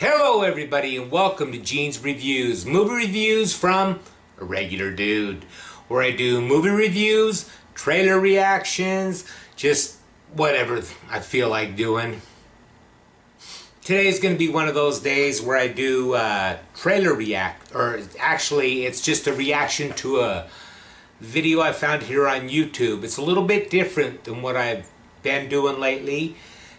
Hello everybody and welcome to Gene's Reviews, movie reviews from a regular dude, where I do movie reviews, trailer reactions, just whatever I feel like doing. Today's going to be one of those days where I do trailer react, or actually it's just a reaction to a video I found here on YouTube. It's a little bit different than what I've been doing lately.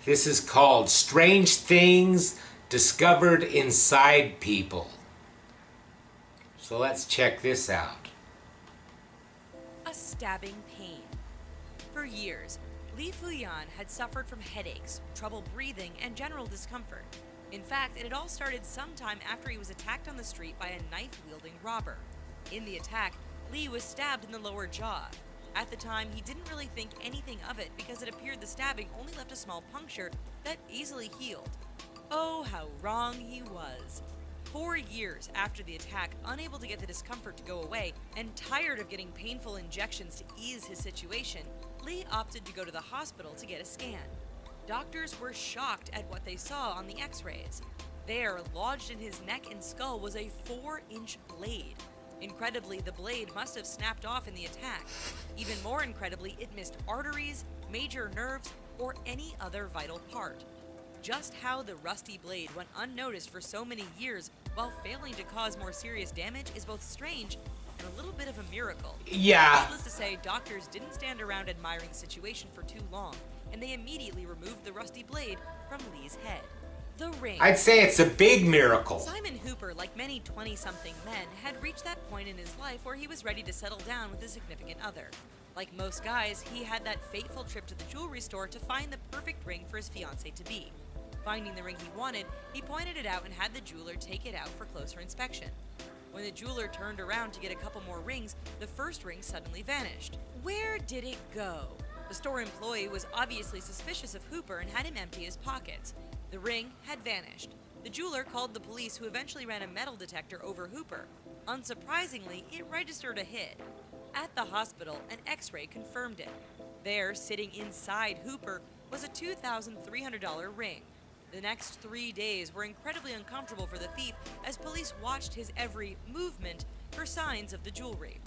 This is called Strange Things Discovered Inside People. So let's check this out. A stabbing pain. For years, Li Fuyan had suffered from headaches, trouble breathing, and general discomfort. In fact, it had all started sometime after he was attacked on the street by a knife-wielding robber. In the attack, Li was stabbed in the lower jaw. At the time, he didn't really think anything of it because it appeared the stabbing only left a small puncture that easily healed. Oh, how wrong he was. 4 years after the attack, unable to get the discomfort to go away, and tired of getting painful injections to ease his situation, Li opted to go to the hospital to get a scan. Doctors were shocked at what they saw on the x-rays. There, lodged in his neck and skull, was a 4-inch blade. Incredibly, the blade must have snapped off in the attack. Even more incredibly, it missed arteries, major nerves, or any other vital part. Just how the rusty blade went unnoticed for so many years while failing to cause more serious damage is both strange and a little bit of a miracle. Yeah. Needless to say, doctors didn't stand around admiring the situation for too long, and they immediately removed the rusty blade from Li's head. The ring. I'd say it's a big miracle. Simon Hooper, like many 20-something men, had reached that point in his life where he was ready to settle down with a significant other. Like most guys, he had that fateful trip to the jewelry store to find the perfect ring for his fiancée-to-be. Finding the ring he wanted, he pointed it out and had the jeweler take it out for closer inspection. When the jeweler turned around to get a couple more rings, the first ring suddenly vanished. Where did it go? The store employee was obviously suspicious of Hooper and had him empty his pockets. The ring had vanished. The jeweler called the police, who eventually ran a metal detector over Hooper. Unsurprisingly, it registered a hit. At the hospital, an x-ray confirmed it. There, sitting inside Hooper, was a $2,300 ring. The next 3 days were incredibly uncomfortable for the thief as police watched his every movement for signs of the jewelry.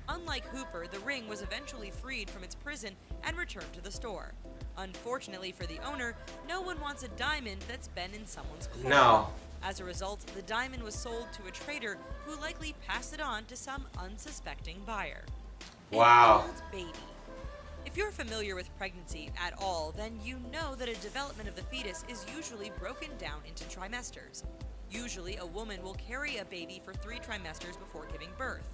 Unlike Hooper, the ring was eventually freed from its prison and returned to the store. Unfortunately for the owner, no one wants a diamond that's been in someone's core. No. As a result, the diamond was sold to a trader who likely passed it on to some unsuspecting buyer. Wow. An old baby. If you're familiar with pregnancy at all, then you know that a development of the fetus is usually broken down into trimesters. Usually, a woman will carry a baby for 3 trimesters before giving birth.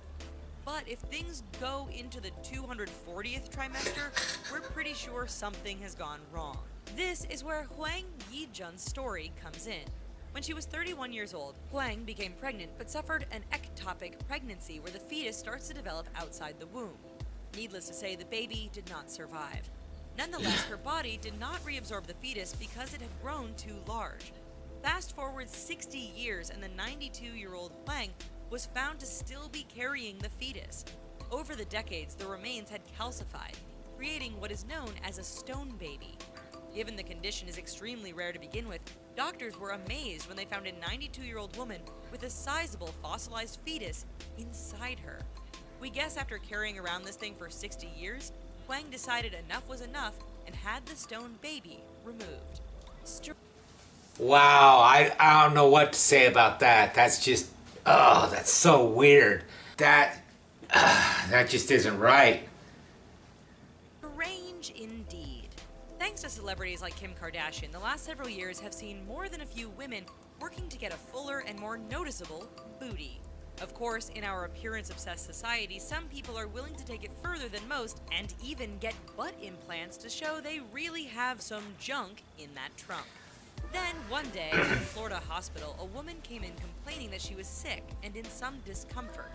But if things go into the 240th trimester, we're pretty sure something has gone wrong. This is where Huang Yijun's story comes in. When she was 31 years old, Huang became pregnant but suffered an ectopic pregnancy where the fetus starts to develop outside the womb. Needless to say, the baby did not survive. Nonetheless, her body did not reabsorb the fetus because it had grown too large. Fast forward 60 years and the 92-year-old Huang was found to still be carrying the fetus. Over the decades, the remains had calcified, creating what is known as a stone baby. Given the condition is extremely rare to begin with, doctors were amazed when they found a 92-year-old woman with a sizable fossilized fetus inside her. We guess after carrying around this thing for 60 years, Huang decided enough was enough and had the stone baby removed. Wow, I don't know what to say about that. That's just, oh, that's so weird. That just isn't right. Strange indeed. Thanks to celebrities like Kim Kardashian, the last several years have seen more than a few women working to get a fuller and more noticeable booty. Of course, in our appearance-obsessed society, some people are willing to take it further than most and even get butt implants to show they really have some junk in that trunk. Then, one day, at a Florida hospital, a woman came in complaining that she was sick and in some discomfort.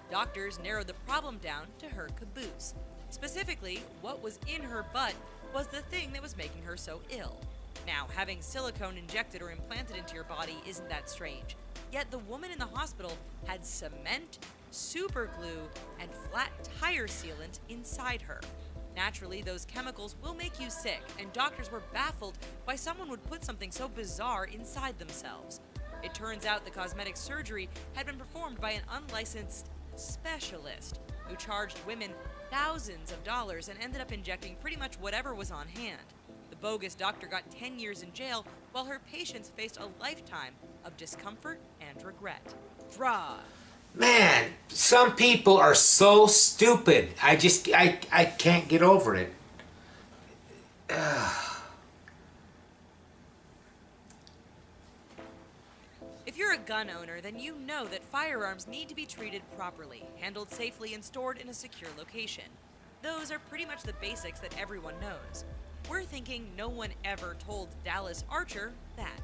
Doctors narrowed the problem down to her caboose. Specifically, what was in her butt was the thing that was making her so ill. Now, having silicone injected or implanted into your body isn't that strange. Yet the woman in the hospital had cement, super glue, and flat tire sealant inside her. Naturally, those chemicals will make you sick, and doctors were baffled why someone would put something so bizarre inside themselves. It turns out the cosmetic surgery had been performed by an unlicensed specialist who charged women thousands of dollars and ended up injecting pretty much whatever was on hand. The bogus doctor got 10 years in jail, while her patients faced a lifetime of discomfort and regret. Draw. Man, some people are so stupid. I can't get over it. If you're a gun owner, then you know that firearms need to be treated properly, handled safely, and stored in a secure location. Those are pretty much the basics that everyone knows. We're thinking no one ever told Dallas Archer that.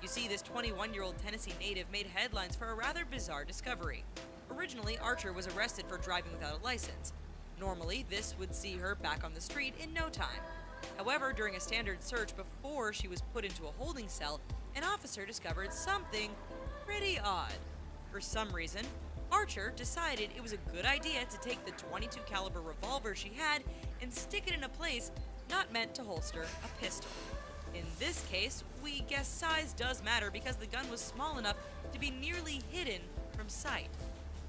You see, this 21-year-old Tennessee native made headlines for a rather bizarre discovery. Originally, Archer was arrested for driving without a license. Normally, this would see her back on the street in no time. However, during a standard search before she was put into a holding cell, an officer discovered something pretty odd. For some reason, Archer decided it was a good idea to take the .22 caliber revolver she had and stick it in a place not meant to holster a pistol. In this case, we guess size does matter because the gun was small enough to be nearly hidden from sight.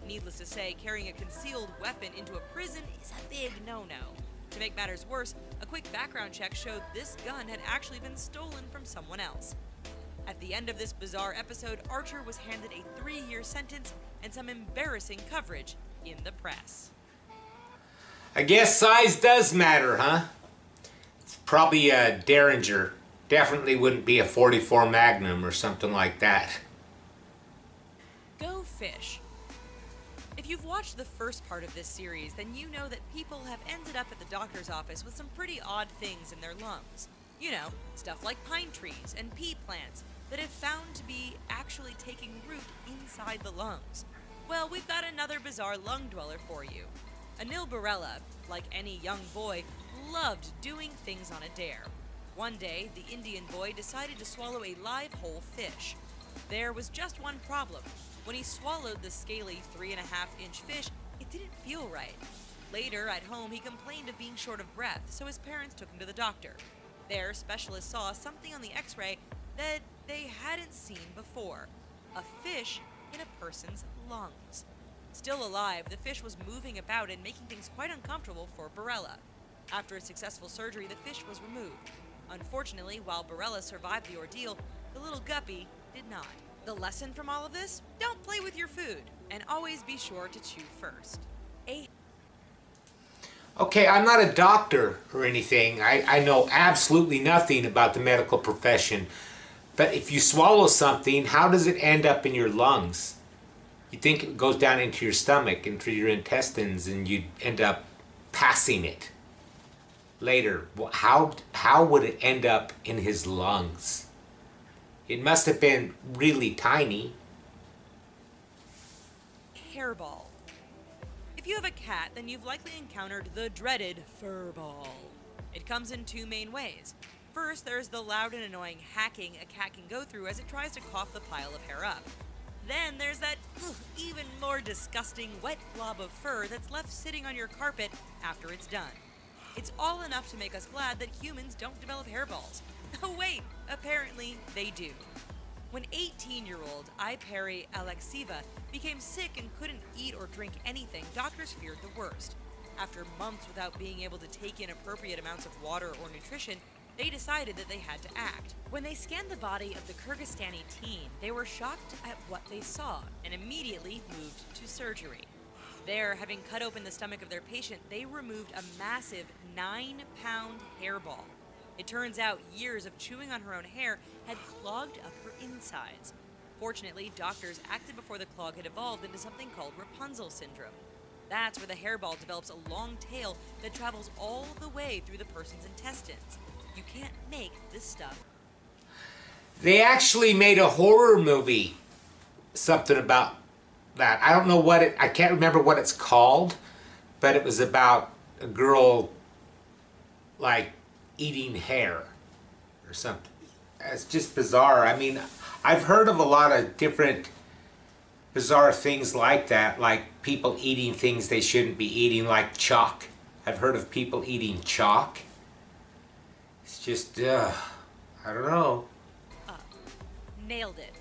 Needless to say, carrying a concealed weapon into a prison is a big no-no. To make matters worse, a quick background check showed this gun had actually been stolen from someone else. At the end of this bizarre episode, Archer was handed a 3-year sentence and some embarrassing coverage in the press. I guess size does matter, huh? It's probably a Derringer. Definitely wouldn't be a .44 Magnum or something like that. Go fish. If you've watched the first part of this series, then you know that people have ended up at the doctor's office with some pretty odd things in their lungs. You know, stuff like pine trees and pea plants that have found to be actually taking root inside the lungs. Well, we've got another bizarre lung dweller for you. Anil Barela, like any young boy, loved doing things on a dare. One day, the Indian boy decided to swallow a live whole fish. There was just one problem. When he swallowed the scaly 3.5-inch fish, it didn't feel right. Later, at home, he complained of being short of breath, so his parents took him to the doctor. There, specialists saw something on the x-ray that they hadn't seen before. A fish in a person's lungs. Still alive, the fish was moving about and making things quite uncomfortable for Barela. After a successful surgery, the fish was removed. Unfortunately, while Barela survived the ordeal, the little guppy did not. The lesson from all of this? Don't play with your food, and always be sure to chew first. Okay, I'm not a doctor or anything. I know absolutely nothing about the medical profession. But if you swallow something, how does it end up in your lungs? You think it goes down into your stomach, into your intestines, and you end up passing it later. How would it end up in his lungs? It must have been really tiny. Hairball. If you have a cat, then you've likely encountered the dreaded fur ball. It comes in two main ways. First, there's the loud and annoying hacking a cat can go through as it tries to cough the pile of hair up. Then there's that even more disgusting wet blob of fur that's left sitting on your carpet after it's done. It's all enough to make us glad that humans don't develop hairballs. Oh wait, apparently they do. When 18-year-old Perry Alexieva became sick and couldn't eat or drink anything, doctors feared the worst. After months without being able to take in appropriate amounts of water or nutrition, they decided that they had to act. When they scanned the body of the Kyrgyzstani teen, they were shocked at what they saw and immediately moved to surgery. There, having cut open the stomach of their patient, they removed a massive 9-pound hairball. It turns out years of chewing on her own hair had clogged up her insides. Fortunately, doctors acted before the clog had evolved into something called Rapunzel syndrome. That's where the hairball develops a long tail that travels all the way through the person's intestines. You can't make this stuff. They actually made a horror movie, something about that. I don't know what I can't remember what it's called, but it was about a girl like eating hair or something. It's just bizarre. I mean, I've heard of a lot of different bizarre things like that, like people eating things they shouldn't be eating, like chalk. I've heard of people eating chalk. It's just, I don't know. Nailed it.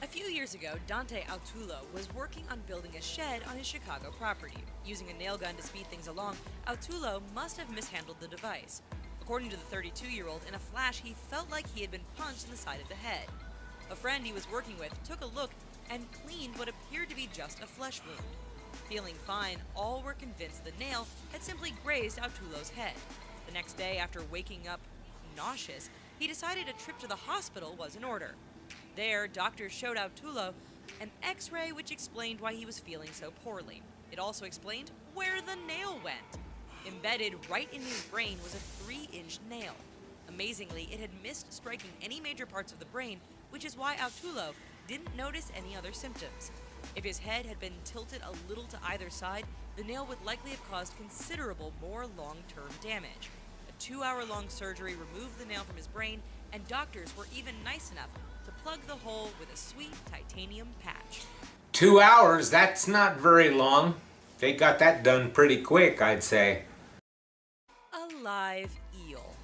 A few years ago, Dante Autullo was working on building a shed on his Chicago property. Using a nail gun to speed things along, Autullo must have mishandled the device. According to the 32-year-old, in a flash, he felt like he had been punched in the side of the head. A friend he was working with took a look and cleaned what appeared to be just a flesh wound. Feeling fine, all were convinced the nail had simply grazed Autullo's head. The next day, after waking up nauseous, he decided a trip to the hospital was in order. There, doctors showed Autullo an X-ray which explained why he was feeling so poorly. It also explained where the nail went. Embedded right in his brain was a 3-inch nail. Amazingly, it had missed striking any major parts of the brain, which is why Autullo didn't notice any other symptoms. If his head had been tilted a little to either side, the nail would likely have caused considerable more long-term damage. A 2-hour-long surgery removed the nail from his brain, and doctors were even nice enough to plug the hole with a sweet titanium patch. 2 hours? That's not very long. They got that done pretty quick, I'd say. A live eel.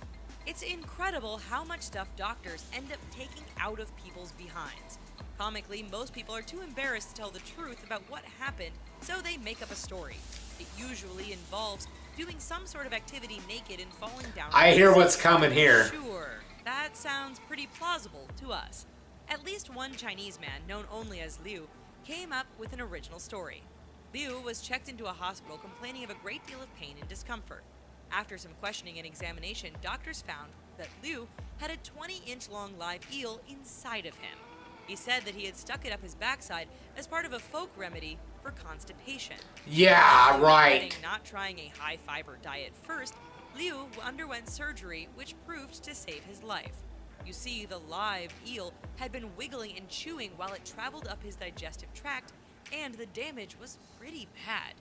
It's incredible how much stuff doctors end up taking out of people's behinds. Comically, most people are too embarrassed to tell the truth about what happened, so they make up a story. It usually involves doing some sort of activity naked and falling down. I hear what's coming here. Sure, that sounds pretty plausible to us. At least one Chinese man, known only as Liu, came up with an original story. Liu was checked into a hospital complaining of a great deal of pain and discomfort. After some questioning and examination, doctors found that Liu had a 20-inch long live eel inside of him. He said that he had stuck it up his backside as part of a folk remedy for constipation. Yeah, right. Not trying a high-fiber diet first, Liu underwent surgery which proved to save his life. You see, the live eel had been wiggling and chewing while it traveled up his digestive tract, and the damage was pretty bad.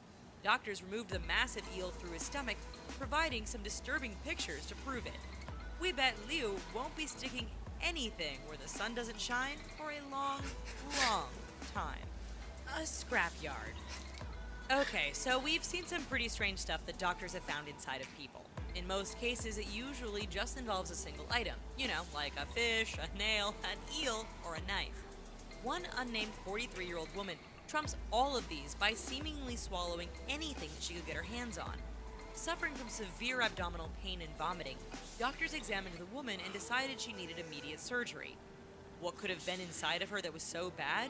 Doctors removed the massive eel through his stomach, providing some disturbing pictures to prove it. We bet Liu won't be sticking anything where the sun doesn't shine for a long, long time. A scrapyard. Okay, so we've seen some pretty strange stuff that doctors have found inside of people. In most cases, it usually just involves a single item. You know, like a fish, a nail, an eel, or a knife. One unnamed 43-year-old woman trumps all of these by seemingly swallowing anything that she could get her hands on. Suffering from severe abdominal pain and vomiting, doctors examined the woman and decided she needed immediate surgery. What could have been inside of her that was so bad?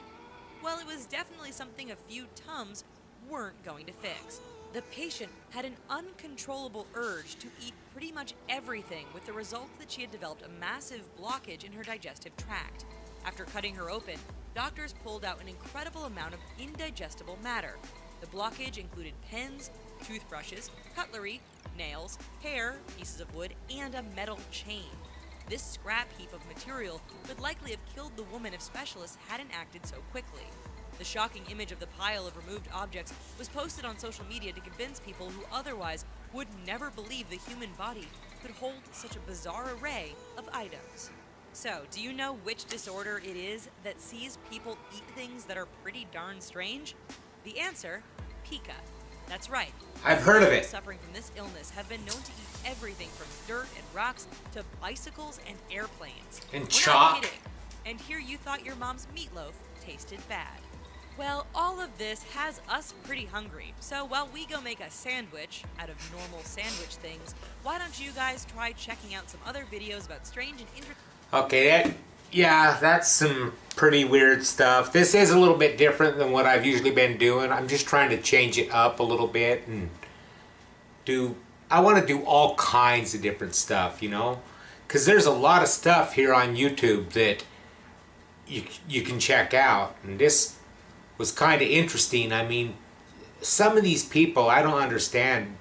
Well, it was definitely something a few Tums weren't going to fix. The patient had an uncontrollable urge to eat pretty much everything, with the result that she had developed a massive blockage in her digestive tract. After cutting her open, doctors pulled out an incredible amount of indigestible matter. The blockage included pens, toothbrushes, cutlery, nails, hair, pieces of wood, and a metal chain. This scrap heap of material would likely have killed the woman if specialists hadn't acted so quickly. The shocking image of the pile of removed objects was posted on social media to convince people who otherwise would never believe the human body could hold such a bizarre array of items. So, do you know which disorder it is that sees people eat things that are pretty darn strange? The answer, pica. That's right. I've heard of it. People suffering from this illness have been known to eat everything from dirt and rocks to bicycles and airplanes. And We're chalk. not kidding. And here you thought your mom's meatloaf tasted bad. Well, all of this has us pretty hungry, so while we go make a sandwich out of normal sandwich things, why don't you guys try checking out some other videos about strange and interesting... Okay, that's some pretty weird stuff. This is a little bit different than what I've usually been doing. I'm just trying to change it up a little bit and I want to do all kinds of different stuff, you know? Because there's a lot of stuff here on YouTube that you can check out, and this was kind of interesting. I mean, some of these people, I don't understand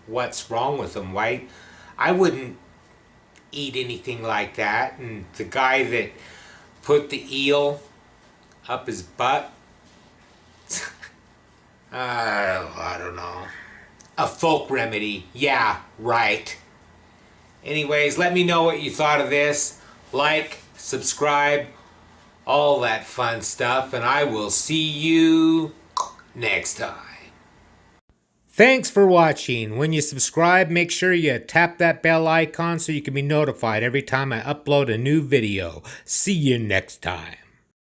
what's wrong with them. Why? I wouldn't eat anything like that. And the guy that put the eel up his butt, I don't know. A folk remedy. Yeah, right. Anyways, let me know what you thought of this. Like, subscribe, all that fun stuff, and I will see you next time. Thanks for watching. When you subscribe, make sure you tap that bell icon so you can be notified every time I upload a new video. See you next time.